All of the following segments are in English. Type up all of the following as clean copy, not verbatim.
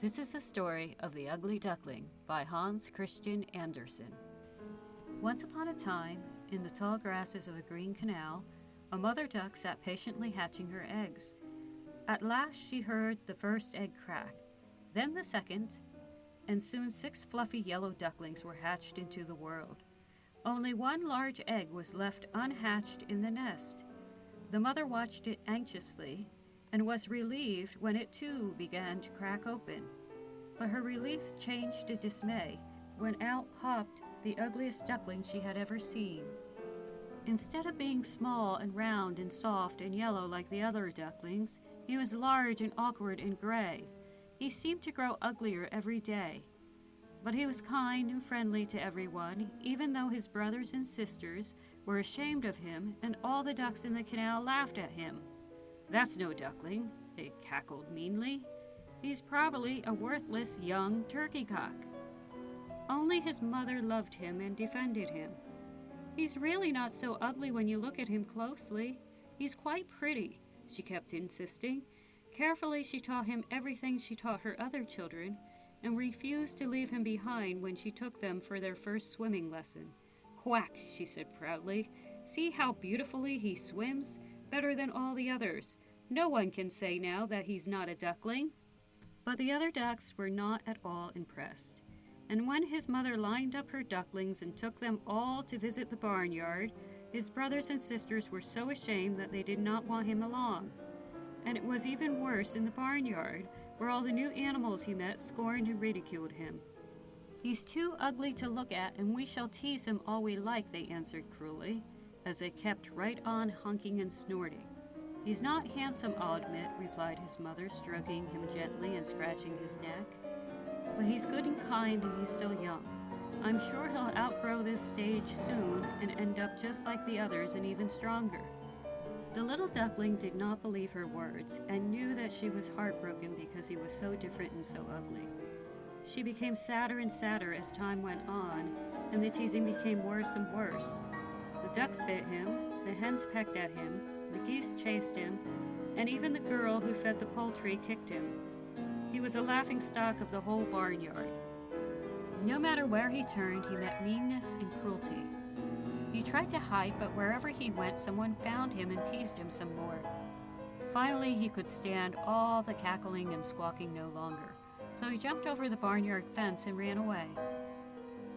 This is the story of the Ugly Duckling by Hans Christian Andersen. Once upon a time, in the tall grasses of a green canal, a mother duck sat patiently hatching her eggs. At last she heard the first egg crack, then the second, and soon 6 fluffy yellow ducklings were hatched into the world. Only one large egg was left unhatched in the nest. The mother watched it anxiously and was relieved when it too began to crack open. But her relief changed to dismay when out hopped the ugliest duckling she had ever seen. Instead of being small and round and soft and yellow like the other ducklings, he was large and awkward and gray. He seemed to grow uglier every day. But he was kind and friendly to everyone, even though his brothers and sisters were ashamed of him and all the ducks in the canal laughed at him. "That's no duckling," they cackled meanly. "He's probably a worthless young turkey cock." Only his mother loved him and defended him. "He's really not so ugly when you look at him closely. He's quite pretty," she kept insisting. Carefully she taught him everything she taught her other children, and refused to leave him behind when she took them for their first swimming lesson. "Quack," she said proudly. "See how beautifully he swims, better than all the others. No one can say now that he's not a duckling." But the other ducks were not at all impressed. And when his mother lined up her ducklings and took them all to visit the barnyard, his brothers and sisters were so ashamed that they did not want him along. And it was even worse in the barnyard, where all the new animals he met scorned and ridiculed him. "He's too ugly to look at, and we shall tease him all we like," they answered cruelly, as they kept right on honking and snorting. "He's not handsome, I'll admit," replied his mother, stroking him gently and scratching his neck. "But he's good and kind, and he's still young. I'm sure he'll outgrow this stage soon and end up just like the others and even stronger." The little duckling did not believe her words and knew that she was heartbroken because he was so different and so ugly. She became sadder and sadder as time went on, and the teasing became worse and worse. The ducks bit him, the hens pecked at him, the geese chased him, and even the girl who fed the poultry kicked him. He was a laughingstock of the whole barnyard. No matter where he turned, he met meanness and cruelty. He tried to hide, but wherever he went, someone found him and teased him some more. Finally, he could stand all the cackling and squawking no longer, so he jumped over the barnyard fence and ran away.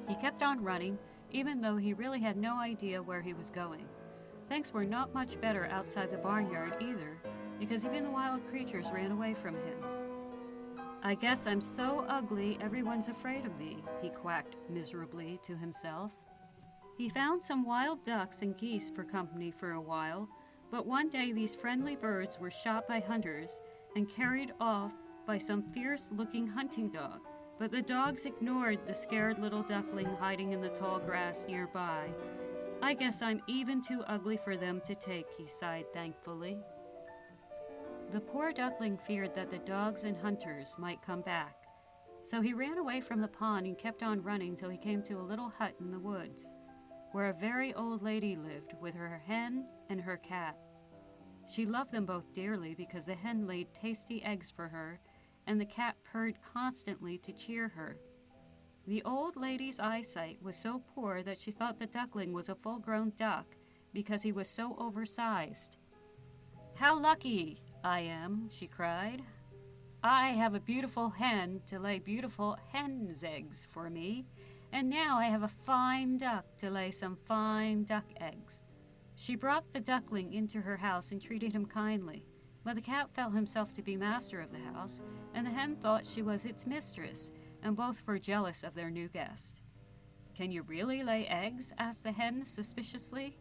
He kept on running, even though he really had no idea where he was going. Things were not much better outside the barnyard either, because even the wild creatures ran away from him. "I guess I'm so ugly everyone's afraid of me," he quacked miserably to himself. He found some wild ducks and geese for company for a while, but one day these friendly birds were shot by hunters and carried off by some fierce-looking hunting dog. But the dogs ignored the scared little duckling hiding in the tall grass nearby. "I guess I'm even too ugly for them to take," he sighed thankfully. The poor duckling feared that the dogs and hunters might come back, so he ran away from the pond and kept on running till he came to a little hut in the woods, where a very old lady lived with her hen and her cat. She loved them both dearly because the hen laid tasty eggs for her, and the cat purred constantly to cheer her. The old lady's eyesight was so poor that she thought the duckling was a full-grown duck because he was so oversized. "How lucky I am," she cried. "I have a beautiful hen to lay beautiful hen's eggs for me, and now I have a fine duck to lay some fine duck eggs." She brought the duckling into her house and treated him kindly, but the cat felt himself to be master of the house, and the hen thought she was its mistress, and both were jealous of their new guest. "Can you really lay eggs?" asked the hen suspiciously.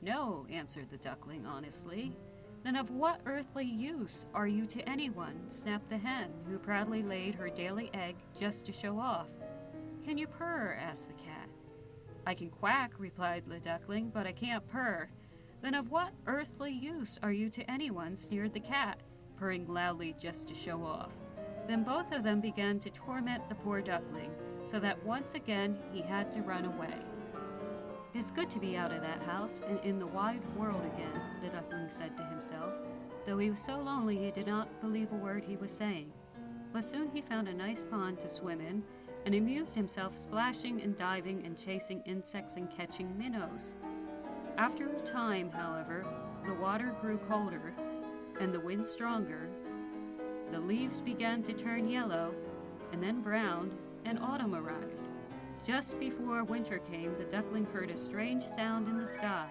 "No," answered the duckling honestly. "Then of what earthly use are you to anyone?" snapped the hen, who proudly laid her daily egg just to show off. "Can you purr?" asked the cat. "I can quack," replied the duckling, "but I can't purr." "Then of what earthly use are you to anyone?" sneered the cat, purring loudly just to show off. Then both of them began to torment the poor duckling, so that once again he had to run away. "It's good to be out of that house and in the wide world again," the duckling said to himself, though he was so lonely he did not believe a word he was saying. but soon he found a nice pond to swim in and amused himself splashing and diving and chasing insects and catching minnows. After a time, however, the water grew colder and the wind stronger. The leaves began to turn yellow and then brown, and autumn arrived. Just before winter came, the duckling heard a strange sound in the sky.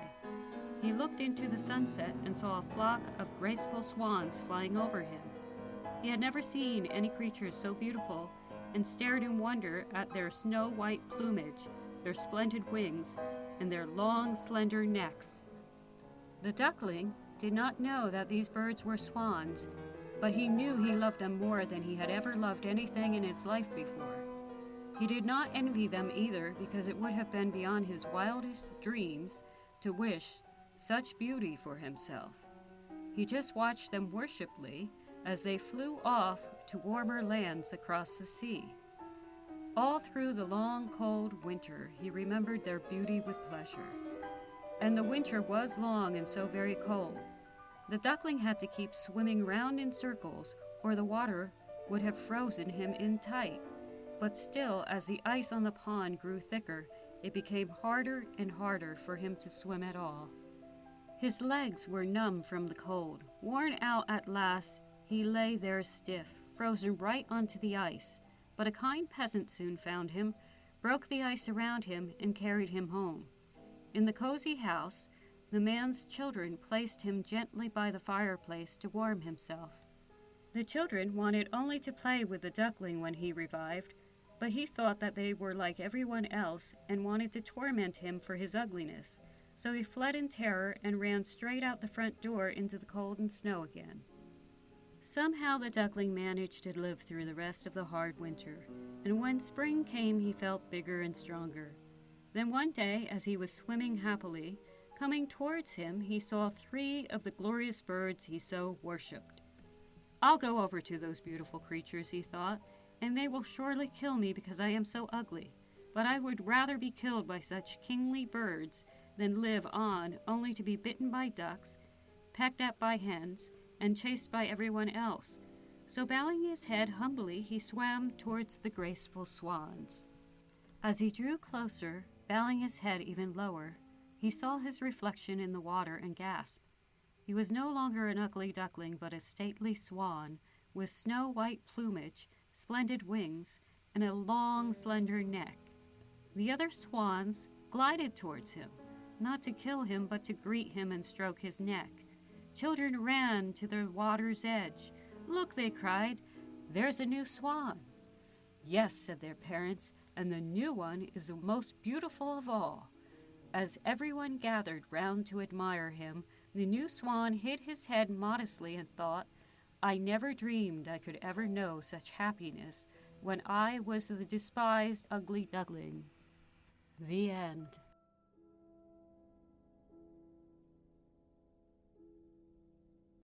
He looked into the sunset and saw a flock of graceful swans flying over him. He had never seen any creatures so beautiful, and stared in wonder at their snow-white plumage, their splendid wings, and their long, slender necks. The duckling did not know that these birds were swans, but he knew he loved them more than he had ever loved anything in his life before. He did not envy them either, because it would have been beyond his wildest dreams to wish such beauty for himself. He just watched them worshipfully as they flew off to warmer lands across the sea. All through the long, cold winter, he remembered their beauty with pleasure. And the winter was long and so very cold. The duckling had to keep swimming round in circles, or the water would have frozen him in tight. But still, as the ice on the pond grew thicker, it became harder and harder for him to swim at all. His legs were numb from the cold. Worn out at last, he lay there stiff, frozen right onto the ice. But a kind peasant soon found him, broke the ice around him, and carried him home. In the cozy house, the man's children placed him gently by the fireplace to warm himself. The children wanted only to play with the duckling when he revived, but he thought that they were like everyone else and wanted to torment him for his ugliness. So he fled in terror and ran straight out the front door into the cold and snow again. Somehow the duckling managed to live through the rest of the hard winter, and when spring came he felt bigger and stronger. Then one day, as he was swimming happily, coming towards him, he saw 3 of the glorious birds he so worshipped. "I'll go over to those beautiful creatures," he thought, "and they will surely kill me because I am so ugly. But I would rather be killed by such kingly birds than live on only to be bitten by ducks, pecked at by hens, and chased by everyone else." So bowing his head humbly, he swam towards the graceful swans. As he drew closer, bowing his head even lower, he saw his reflection in the water and gasped. He was no longer an ugly duckling, but a stately swan with snow-white plumage, splendid wings, and a long, slender neck. The other swans glided towards him, not to kill him, but to greet him and stroke his neck. Children ran to the water's edge. "Look," they cried, "there's a new swan." "Yes," said their parents, "and the new one is the most beautiful of all." As everyone gathered round to admire him, the new swan hid his head modestly and thought, "I never dreamed I could ever know such happiness when I was the despised ugly duckling." The end.